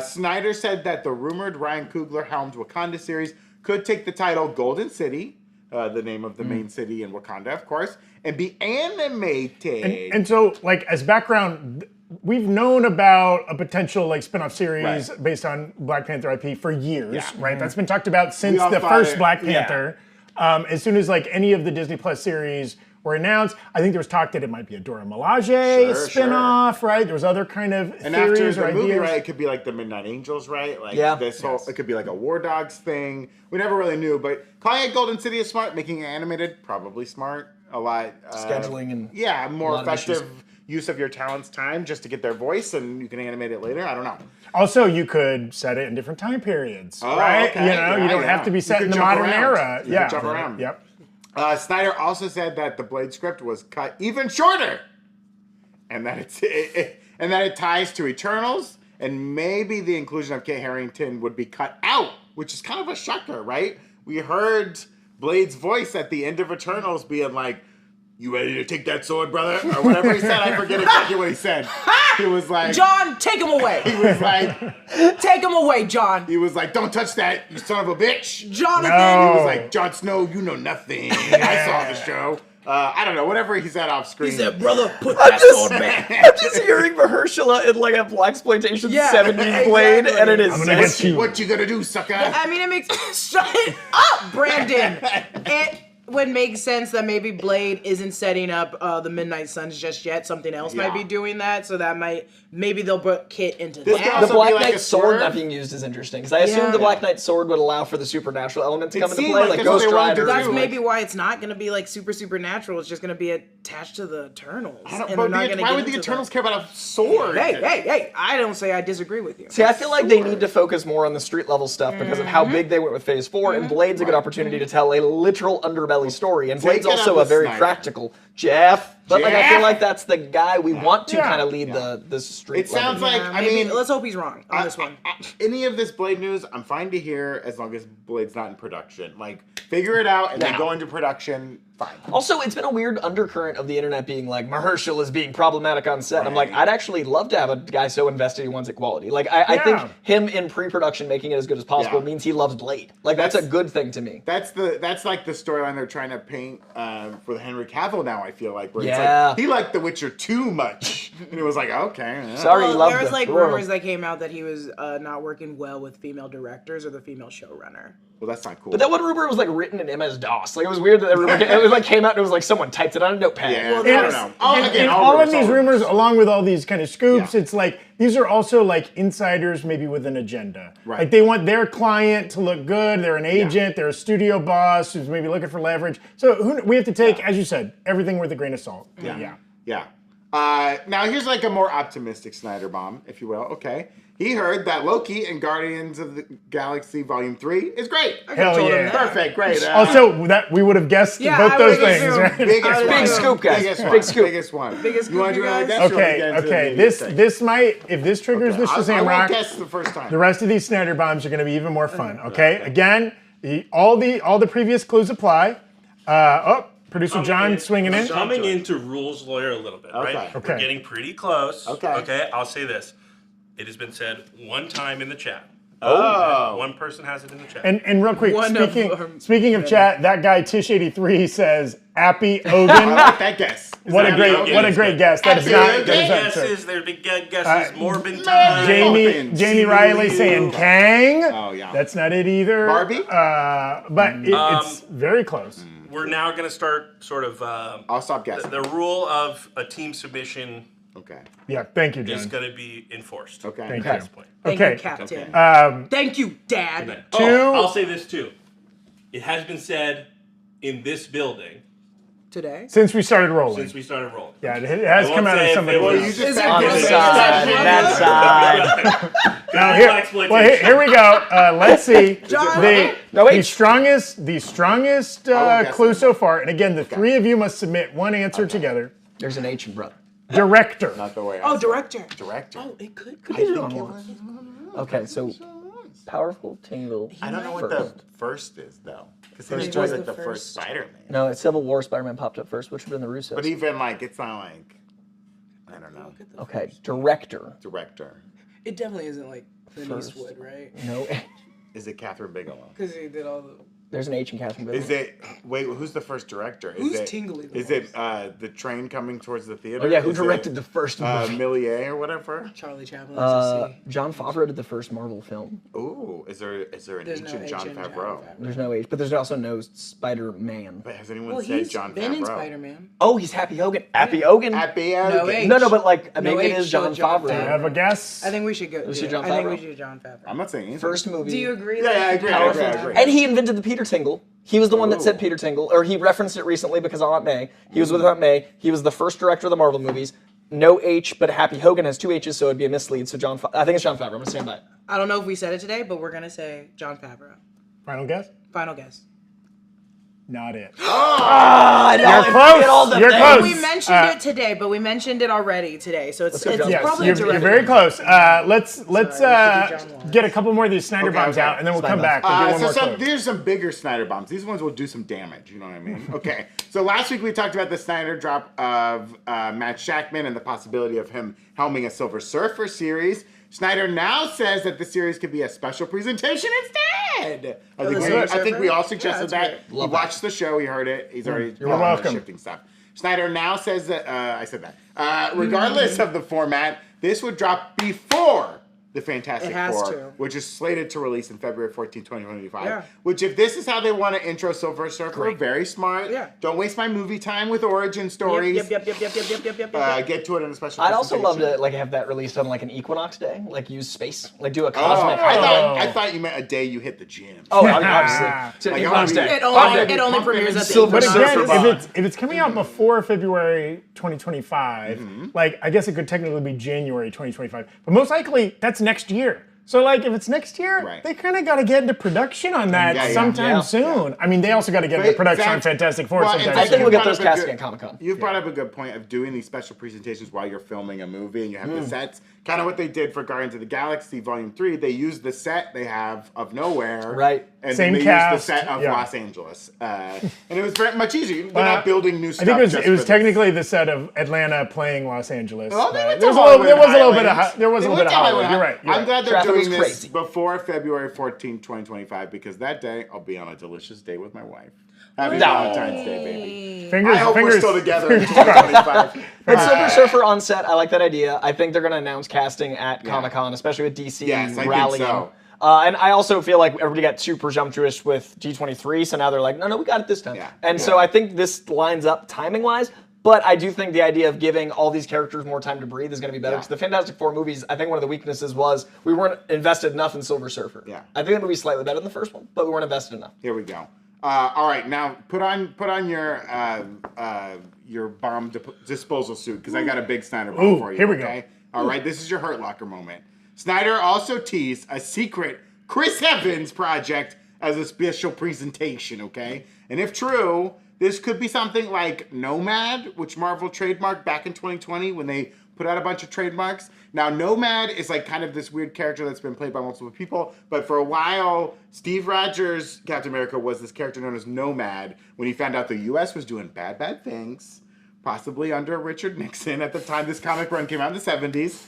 Snyder said that the rumored Ryan Coogler-helmed Wakanda series could take the title Golden City, the name of the main city in Wakanda, of course, and be animated. And so, like, as background, we've known about a potential like spin-off series based on Black Panther IP for years, right? That's been talked about since the first Black Panther. As soon as like any of the Disney Plus series were announced, I think there was talk that it might be a Dora Milaje spin-off, right? There was other kind of and theories after the or movie, ideas. right, it could be like the Midnight Angels, right? Like this whole, it could be like a War Dogs thing. We never really knew, but calling it Golden City is smart. Making it animated, probably smart. A lot. Scheduling and more effective use of your talent's time just to get their voice, and you can animate it later. I don't know. Also, you could set it in different time periods, right? Okay. You don't have to be set in the modern era. You can jump around. Yep. Snyder also said that the Blade script was cut even shorter, and that it ties to Eternals, and maybe the inclusion of Kit Harington would be cut out, which is kind of a shocker, right? We heard Blade's voice at the end of Eternals being like, "You ready to take that sword, brother?" Or whatever he said. I forget exactly what he said. He was like, John, take him away. He was like, take him away, John. He was like, "Don't touch that, you son of a bitch." Jonathan. He was like, "Jon Snow, you know nothing. I saw the show." I don't know, whatever he said off screen. He said, "Brother, put that sword back." I'm just hearing Mahershala in like a blaxploitation 70s Blade, and it is get What you gonna do, sucker? I mean, it makes shut it up, Brandon. It would make sense that maybe Blade isn't setting up the Midnight Suns just yet. Something else might be doing that, so that maybe they'll put Kit into that. The Black like Knight a sword sword. not being used is interesting, because I assume the Black Knight sword would allow for the supernatural element to come into seemed play, like like that's what Ghost they wanted to Rider. do. That's like- maybe why it's not going to be like supernatural. It's just going to be attached to the Eternals. Why would the Eternals care about a sword? Hey! I don't say I disagree with you. See, I feel like they need to focus more on the street level stuff because of how big they went with Phase 4, and Blade's a good opportunity to tell a literal underbelly story, and Blade's Take it also up a with very Snyder. practical Jeff. But like, I Jeff? feel like that's the guy we want to Yeah. kind of lead the street. It sounds level. like, Maybe, let's hope he's wrong on this one. Any of this Blade news, I'm fine to hear as long as Blade's not in production. Like, figure it out and then go into production. Fine. Also, it's been a weird undercurrent of the internet being like, Mahershala is being problematic on set. And I'm like, I'd actually love to have a guy so invested he wants it quality. Like, I think him in pre-production making it as good as possible means he loves Blade. Like, that's a good thing to me. That's like the storyline they're trying to paint for Henry Cavill now, I feel like. Where it's Yeah. like, he liked The Witcher too much. And it was like, okay. Sorry, Well, love there was the like world. rumors that came out that he was not working well with female directors or the female showrunner. Well, that's not cool. But that one rumor was like written in MS-DOS. Like, it was weird that rumor it was like came out and it was like someone typed it on a notepad. Yeah, Well, I there don't was- know. And all of these rumors, along with all these kind of scoops, it's like these are also like insiders, maybe with an agenda. Right. Like they want their client to look good. They're an agent. They're a studio boss who's maybe looking for leverage. So we have to take, as you said, everything with a grain of salt. Yeah. Now here's like a more optimistic Snyder bomb, if you will. Okay. He heard that Loki and Guardians of the Galaxy Volume 3 is great. Hell yeah. Perfect, great. Also, that we would have guessed Yeah, both I those would've things, assumed. right? Biggest one. Big scoop, guys. Biggest one. Big scoop. Biggest one. Biggest You want to scoop, do it like you that? guys? Sure, we get into Okay. the This thing. this might, if this triggers the I Shazam won't Rock, guess the first time. the rest of these Snyder bombs are going to be even more fun. Okay. Again, all the previous clues apply. Producer John swinging in. Coming into rules lawyer a little bit, right? Okay. We're getting pretty close. Okay. I'll say this. It has been said one time in the chat. Oh. One person has it in the chat. And real quick, One of speaking of chat, that guy Tish83 says Appy I Ogun. like that guess. What a great guess. That is not Big that is not true. guesses. There's big guesses. Morbin time. Jamie Riley saying Kang. Oh, yeah. That's not it either. Barbie? But it's very close. We're now going to start sort of I'll stop guessing. the rule of a team submission Okay. Yeah, thank you, is John. going to be enforced. Okay. Thank At you. this point. Thank Okay. you, Captain. Okay. Thank you, Dad. I'll say this too. It has been said in this building Today? Since we started rolling. since we started rolling. Yeah, it has I come won't out say of if somebody. it was- You just Is said it On Is the it side, that that side. Now here we go. Let's see. John? No, wait. The strongest guess clue it. so far. And again, the three of you must submit one answer together. There's an H in brother. Director. Not the way Oh, I director. Director. Oh, it could I be. think it was. Okay, so powerful tingle. I don't know what the first is, though. Because he was was the like the first. first Spider-Man. No, it's Civil War. Spider-Man popped up first, which would have been the Russos. But even like, it's not like, I don't know, Okay, director. director. It definitely isn't like Clint Eastwood, right? No, Is it Catherine Bigelow? Because he did all the. there's an H in Catherine Bigelow. Is it, wait, who's the first director? Who's it, Tingly the Is it the train coming towards the theater? Oh yeah, who Is directed it, the first movie? Millier or whatever? Charlie Chaplin. SSC. John Favreau did the first Marvel film. Ooh, is there an There's H no in H John in Favreau? There's no H, but there's also no Spider-Man. But has anyone Well, said he's John been in Favreau? Spider-Man. Oh, he's Happy Hogan. Happy Hogan. Happy No H. No, but like No maybe it H, is John so John Favreau. I have a guess. I think we should go. see I John think Favreau? we should do John Favreau. I'm not saying anything. First movie. Do you agree? Yeah, I agree. I agree. And he invented the Peter Tingle. He was the one that said Ooh. Peter Tingle, or he referenced it recently because of Aunt May. He was with Aunt May. He was the first director of the Marvel movies. No H, but Happy Hogan has two H's, so it'd be a mislead. So I think it's John Favreau. I'm gonna stand by it. I don't know if we said it today, but we're gonna say John Favreau. Final guess? Final guess. Not it. You're close. You're close. We mentioned it today, but we mentioned it already today, so it's go, John. Yes, probably you're, a direct. you're very close. Let's Sorry, we should do John Watts. get a couple more of these Snyder bombs okay. out, and then we'll Snyder come back and do one more clue. These are some bigger Snyder bombs. These ones will do some damage. You know what I mean? Okay. So last week we talked about the Snyder drop of Matt Shackman and the possibility of him helming a Silver Surfer series. Snyder now says that the series could be a special presentation instead. I think we all suggested that. He watched the show. He heard it. He's already welcome. shifting stuff. Snyder now says that I said that. Regardless of the format, this would drop before the Fantastic It has Four, to. which is slated to release in February 14, 2025. Yeah. Which, if this is how they want to intro Silver Surfer, very smart. Yeah. Don't waste my movie time with origin stories. Yep. Get to it in a special I'd also love presentation. to like have that released on like an Equinox day, like use space, like do a Oh, cosmic. I thought you meant a day you hit the gym. Oh, obviously. So Like, Equinox I wanna day. be- It only premieres at the Silver But Equinox. again, Surfer if it's coming out before February 2025, like I guess it could technically be January 2025, but most likely that's next year. So like if it's next year, Right. they kind of got to get into production on that Yeah, yeah. sometime Yeah. soon. I mean, they also got to get into But production on Zach- Fantastic Four Well, sometime and I Zach, think soon. we'll get brought those up a casting good- at Comic-Con. You've brought up a good point of doing these special presentations while you're filming a movie and you have the sets. Kind of what they did for Guardians of the Galaxy Volume 3. They used the set they have of nowhere. Right. And Same then they cast, used the set of yeah. Los Angeles. And it was very much easier. They're not building new I stuff. think it just was for this. technically the set of Atlanta playing Los Angeles. Well, they but went to there was a Hollywood little bit of Highlands. there was a They little went bit of to Hollywood. You're right. I'm glad they're Traffic doing was this crazy. before February 14, 2025, because that day I'll be on a delicious date with my wife. Happy No. Valentine's Day, baby. Fingers, I hope fingers, we're still together in 2025. But Silver Surfer on set, I like that idea. I think they're going to announce casting at Comic-Con, especially with DC Yes, I think rallying. so. And I also feel like everybody got too presumptuous with D23, so now they're like, no, we got it this time. Yeah. And so I think this lines up timing-wise, but I do think the idea of giving all these characters more time to breathe is going to be better. Yeah. Because the Fantastic Four movies, I think one of the weaknesses was we weren't invested enough in Silver Surfer. Yeah. I think the movie's slightly better than the first one, but we weren't invested enough. Here we go. All right, now put on your bomb disposal suit because I got a big Snyder bomb Ooh, for you. here we go. Okay? All right, this is your Hurt Locker moment. Snyder also teased a secret Chris Evans project as a special presentation. Okay, and if true, this could be something like Nomad, which Marvel trademarked back in 2020 when they put out a bunch of trademarks. Now, Nomad is like kind of this weird character that's been played by multiple people, but for a while, Steve Rogers' Captain America was this character known as Nomad when he found out the U.S. was doing bad things, possibly under Richard Nixon at the time this comic run came out in the 70s.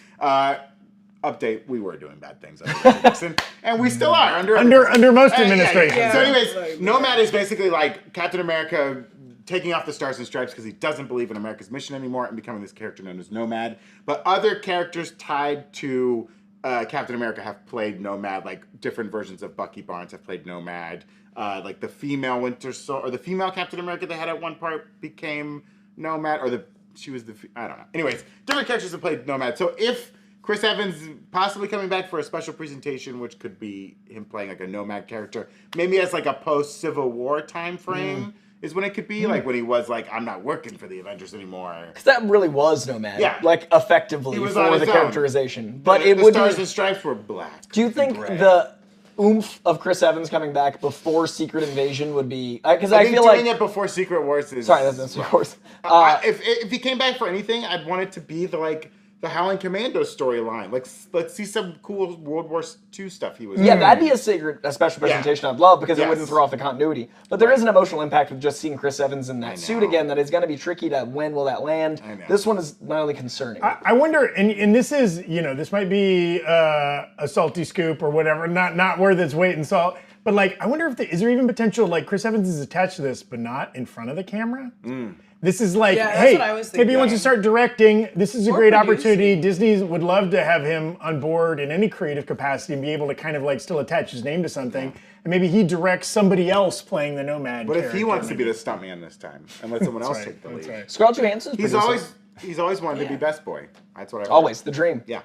Update, we were doing bad things under Richard Nixon, and we still are under most administrations. So anyways, Nomad is basically like Captain America taking off the Stars and Stripes because he doesn't believe in America's mission anymore and becoming this character known as Nomad. But other characters tied to Captain America have played Nomad, like different versions of Bucky Barnes have played Nomad. Like the female Winter Soldier, or the female Captain America they had at one part became Nomad, or I don't know. Anyways, different characters have played Nomad. So if Chris Evans possibly coming back for a special presentation, which could be him playing like a Nomad character, maybe as like a post-Civil War time frame. Is when it could be, like when he was like, I'm not working for the Avengers anymore. Because that really was Nomad. Yeah. Like, effectively, He was for on the his own. characterization. But the it would Stars and Stripes were black. Do you think the oomph of Chris Evans coming back before Secret Invasion would be... Because I think feel doing like... it before Secret Wars is... Sorry, that's of course. If he came back for anything, I'd want it to be the like the Howling Commando storyline. Let's see some cool World War II stuff he was Yeah, in. that'd be a special presentation I'd love because it wouldn't throw off the continuity. But there is an emotional impact with just seeing Chris Evans in that suit again that is going to be tricky to when will that land. This one is mildly concerning. I wonder, and this is, this might be a salty scoop or whatever, not worth its weight in salt. But like, I wonder if is there even potential like Chris Evans is attached to this, but not in front of the camera? This is like, hey, what I was maybe he wants to start directing. This is a great opportunity. Disney would love to have him on board in any creative capacity and be able to kind of like still attach his name to something. And maybe he directs somebody else playing the Nomad. But if he wants to be the stuntman this time and let someone else take the lead. Right. Scarlett Johansson's He's always wanted to be best boy. That's what I heard. always the dream. Yeah.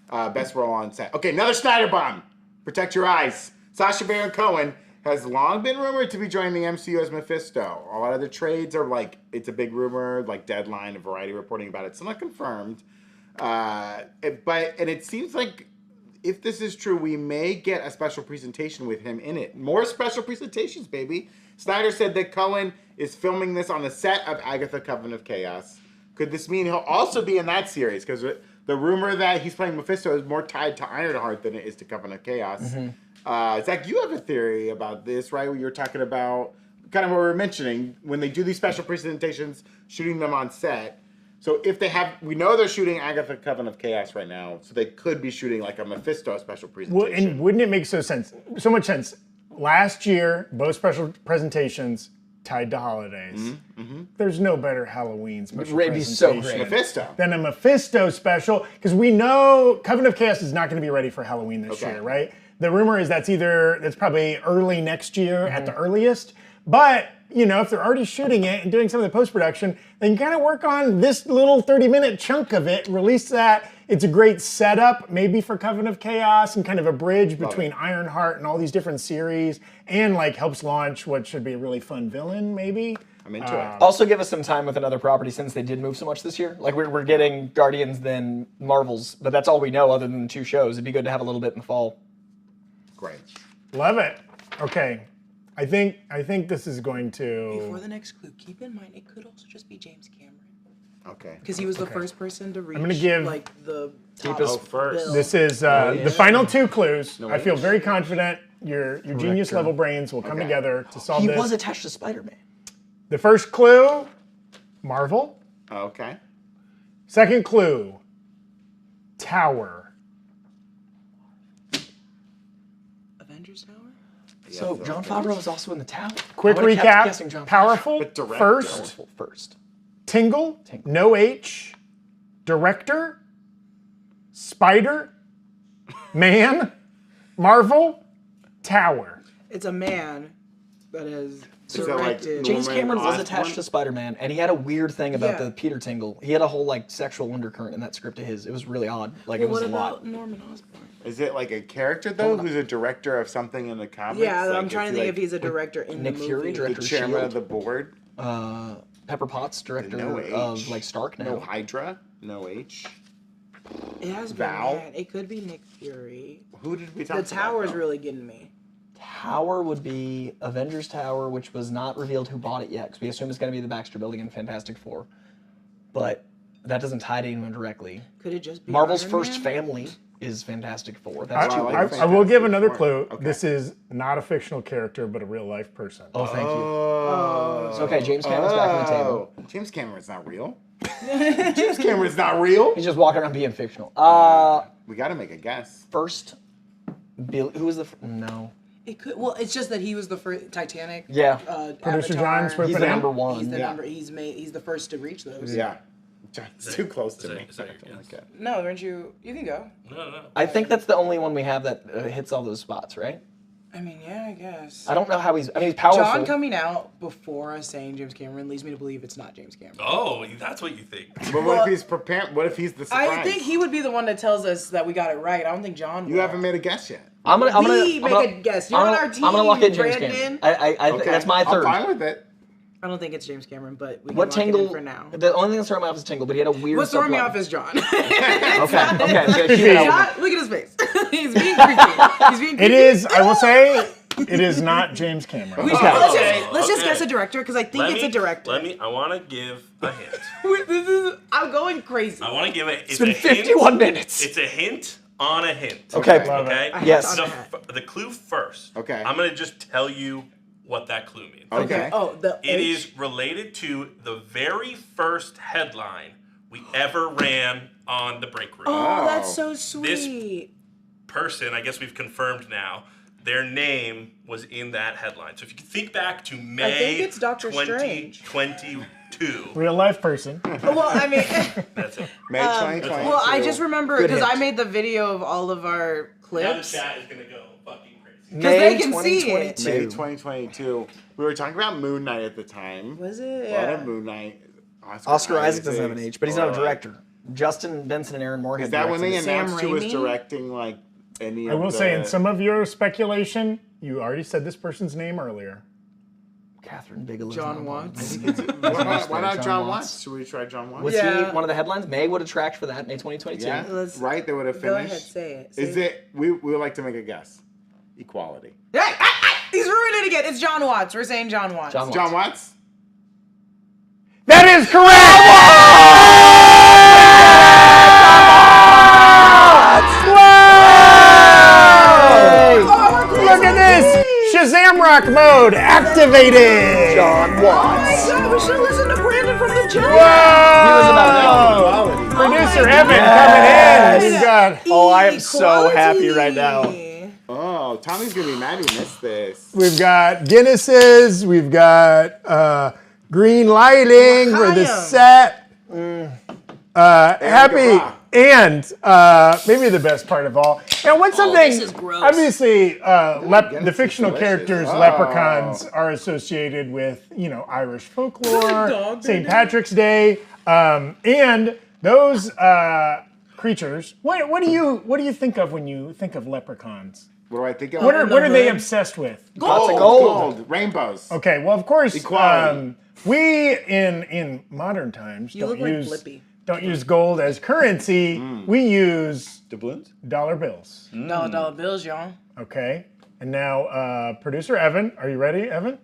Best role on set. Okay, another Snyder bomb. Protect your eyes. Sacha Baron Cohen has long been rumored to be joining the MCU as Mephisto. A lot of the trades are like, it's a big rumor, like Deadline and Variety reporting about it. It's not confirmed. But it seems like if this is true, we may get a special presentation with him in it. More special presentations, baby. Snyder said that Cohen is filming this on the set of Agatha Coven of Chaos. Could this mean he'll also be in that series? Because the rumor that he's playing Mephisto is more tied to Ironheart than it is to Coven of Chaos. Zach, you have a theory about this, right? Where you're talking about kind of what we were mentioning when they do these special presentations, shooting them on set. So if they have, we know they're shooting Agatha Coven of Chaos right now, so they could be shooting like a Mephisto special presentation. Well, and wouldn't it make so much sense? Last year, both special presentations tied to holidays. There's no better Halloween special It'd be so presentation great. Mephisto. than a Mephisto special, because we know Coven of Chaos is not going to be ready for Halloween this year, right? The rumor is that's probably early next year at the earliest. But, if they're already shooting it and doing some of the post-production, then you kind of work on this little 30-minute chunk of it, release that. It's a great setup, maybe for Coven of Chaos and kind of a bridge between Ironheart and all these different series, and like helps launch what should be a really fun villain, maybe. I'm into it. Also give us some time with another property since they did move so much this year. Like we're getting Guardians then Marvels, but that's all we know other than the 2 shows. It'd be good to have a little bit in the fall. Great. Love it. Okay. I think this is going to... Before the next clue, keep in mind it could also just be James Cameron. Okay. Because he was the first person to reach gonna give like the top deepest first. bill. This is the final 2 clues. I feel very confident your genius level brains will come together to solve He this. was attached to Spider-Man. The first clue, Marvel. Okay. Second clue, Tower. Avengers Tower? So John Favreau was also in the Tower. Quick I would've kept recap, guessing Jon Favreau. powerful, But director. first, First. Tingle, no H, director, Spider, Man, Marvel, Tower. It's a man that is that like directed. James Norman Cameron was Osborn? attached to Spider-Man, and he had a weird thing about Yeah. the Peter Tingle. He had a whole like sexual undercurrent in that script of his. It was really odd. Like Well, it was what a lot. about Norman Osborn? Is it like a character though, who's a director of something in the comics? Yeah, Like, I'm trying is to he, think like, if he's a director in Nick the movie. Fury, the director of chairman S.H.I.E.L.D. of the board. Pepper Potts, director No of H. like Stark now. No Hydra. No H. It has been Val? man. It could be Nick Fury. Who did we talk The about? Tower's though? really getting me. Tower would be Avengers Tower, which was not revealed who bought it yet, because we assume it's going to be the Baxter Building in Fantastic Four. But that doesn't tie to anyone directly. Could it just be Marvel's Iron first Man? family is Fantastic Four. That's I two. like I will give Fantastic another Four. clue. Okay. This is not a fictional character, but a real life person. Oh, thank you. Oh. It's okay, James Cameron's back on the table. James Cameron's not real. James Cameron's not real. He's just walking around being fictional. We got to make a guess. First, Bill. Who was the? No. It could. Well, it's just that he was the first Titanic. Yeah. Producer Avatar. John Swift He's and the him. number one. He's the Yeah. number. He's the first to reach those. Yeah. John's too close to me. Is that your guess? Okay. No, aren't you? You can go. No. I think that's the only one we have that hits all those spots, right? I mean, yeah, I guess. I don't know how he's. I mean, he's powerful. John coming out before us saying James Cameron leads me to believe it's not James Cameron. Oh, that's what you think. But what if he's prepared? What if he's the surprise? I think he would be the one that tells us that we got it right. I don't think John. You will. haven't made a guess yet. I'm gonna We make a guess. You're on our team, I'm gonna lock in James Brandon. Cameron. I Okay. that's my third. I'm fine with it. I don't think it's James Cameron, but we can What lock it in Tingle? for now. The only thing that's throwing me off is Tingle, but he had a weird. What's throwing me subplot. off is John. Okay. So keep it out. John, look at his face. He's being creepy. He's being creepy. It is, I will say, It is not James Cameron. Let's just guess a director because I think it's a director. I want to give a hint. I'm going crazy. I want to give it. It's been 51 minutes. It's a hint on a hint. Okay. Okay. Yes. The clue first. Okay. I'm gonna just tell you what that clue means. Okay. Oh, It is related to the very first headline we ever ran on the Breakroom. Oh, that's so sweet. Person, I guess we've confirmed now, their name was in that headline. So if you can think back to May think it's Doctor Strange. 2022. Real life person. Well, I mean, That's it. May 2022. well, I just remember Good because I hint. made the video of all of our Now the clips. chat is gonna go fucking crazy. Because they can see it. May 2022. We were talking about Moon Knight at the time. Was it? A lot Yeah. of Moon Knight. Oscar Isaac doesn't have an age, but he's not a director. Justin Benson and Aaron Moorhead. Is that when they directed it. announced who was Raimi? directing like any? I will say, in some of your speculation, you already said this person's name earlier. Catherine Bigelow. John Watts. Why not John John Watts? Watts? Should we try John Watts? Was Yeah. he one of the headlines? May would have tracked for that, May 2022. Yeah, Let's- right. They would have Go finished. ahead, say it. Is it? We would like to make a guess. Equality. Hey, he's ruining it again. It's John Watts. We're saying John Watts. John Watts. John Watts. That is correct! Look at this! ShazamRock mode activated! John Watts. Oh, we should listen to Brandon from the jump. He was about Equality. Producer Evan coming in. We've got, Oh, I am so happy right now. Oh, Tommy's gonna be mad he missed this. we've got Guinnesses. We've got green lighting for the set. Happy. Rock. And maybe the best part of all. Now, what's something? this is gross. Obviously, the Guinness fictional is delicious. characters, Oh. leprechauns, are associated with Irish folklore, Dog St. Patrick's Day, and those creatures. What do you think of when you think of leprechauns? What do I think of? What in the are they hood. obsessed with? Lots of gold. Rainbows. Okay, well, of course, Equality. we in modern times You don't look like use Blippi. don't use gold as currency. We use Doubloons? dollar bills. $1 bills, y'all. Okay, and now producer Evan, are you ready, Evan?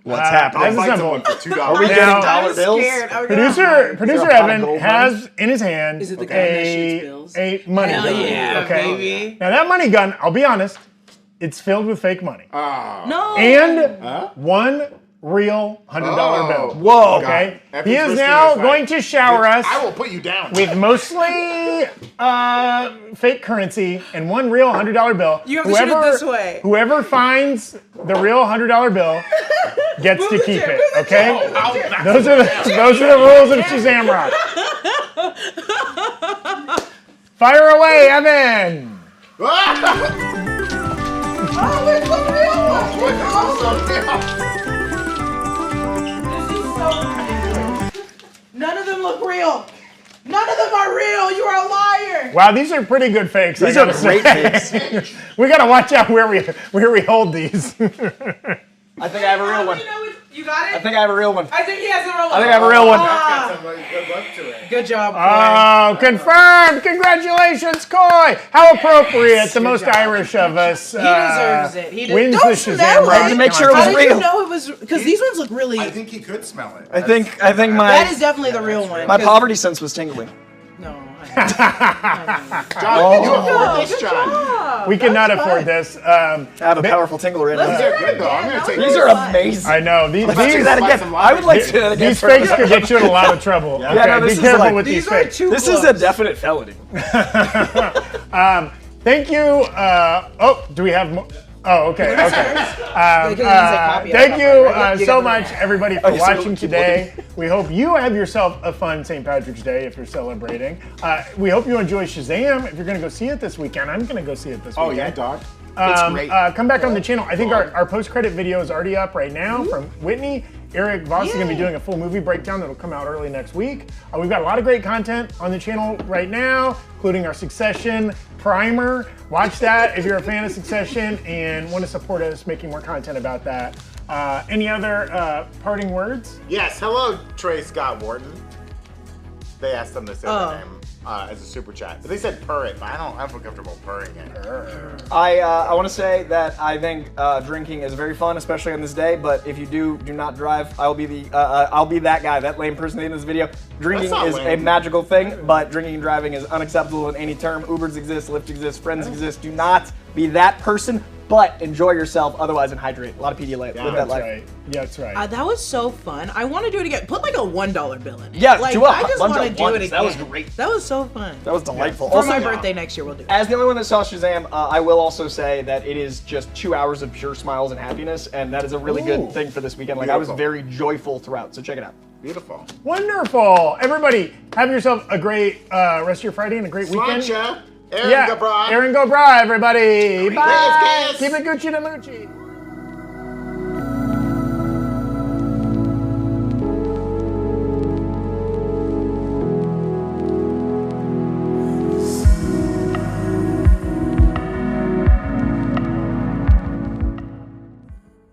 What's I'll happening? This is fight simple. someone for $2. Are we Now- getting I'm dollar bills? scared. Are we Producer gonna- Is there a pot of Evan gold has in his hand Is it the gun that shoots bills? a money Hell gun. yeah, okay. baby. Now that money gun, I'll be honest, it's filled with fake money. No. And one real $100 bill. Whoa. Okay. God. He Evan's is risking now his life. going to shower us I will put you down. with mostly fake currency and one real $100 bill. You have to shoot it this way. Whoever finds the real $100 bill gets to keep it. Okay. Those are the rules of ShazamRock. Fire away, Evan. None of them look real. None of them are real. You are a liar. Wow, these are pretty good fakes. These I are gotta great say. fakes. We gotta watch out where we hold these. I think I have a real one. You got it? I think I have a real one. I think he has a real one. I think I have a real one. Good luck to it. Good job, Coy. Oh, confirmed! Congratulations, Coy! How appropriate! The most Irish of us. He deserves it. He wins Don't the smell ShazamRock it. To make sure it How was did real. you know it was? Because these ones look really. I think he could smell it. I think that my is definitely the real one. my 'cause- poverty sense was tingling. No. John, can you afford this, John? We cannot afford this. I have a powerful tingler in These it. are good though. I'm gonna take These are amazing. I know these Let's do these, that again. I would like to. these fakes could get you in a lot of trouble. Okay, no, this be is careful like- with these These are fakes. too This close. is a definite felony. Thank you. Do we have more? Oh, okay. Thank you so much, everybody, for Okay, so watching keep today. We hope you have yourself a fun St. Patrick's Day if you're celebrating. We hope you enjoy Shazam. If you're going to go see it this weekend, I'm going to go see it this Oh weekend. yeah, dog. It's great. Come back on the channel. I think our post-credit video is already up right now from Whitney. Eric Voss is going to be doing a full movie breakdown that'll come out early next week. We've got a lot of great content on the channel right now, including our Succession primer. Watch that if you're a fan of Succession and want to support us making more content about that. Any other parting words? Yes. Hello, Trey Scott Wharton. They asked him to say their name. as a super chat. But they said purr it, but I don't feel comfortable purring it. I want to say that I think drinking is very fun, especially on this day. But if you do not drive, I'll be that guy, that lame person in this video. Drinking is a magical thing, but drinking and driving is unacceptable in any term. Ubers exist, Lyft exists, friends exist. Do not be that person, but enjoy yourself. Otherwise, and hydrate. A lot of Pedialyte. Live that life. Right. Yeah, that's right. That was so fun. I want to do it again. Put like a $1 bill in it. Yeah, like, do a I just bunch want to of do ones. it again. That was great. That was so fun. That was delightful. For Also, my birthday next year, we'll do it. As the only one that saw Shazam, I will also say that it is just 2 hours of pure smiles and happiness, and that is a really good thing for this weekend. Like, I was very joyful throughout, so check it out. Beautiful. Wonderful. Everybody, have yourself a great rest of your Friday and a great weekend. Sláinte. Aaron Gabra. Aaron Gabra, everybody. Bye. Kiss, kiss. Keep it Gucci to Moochie.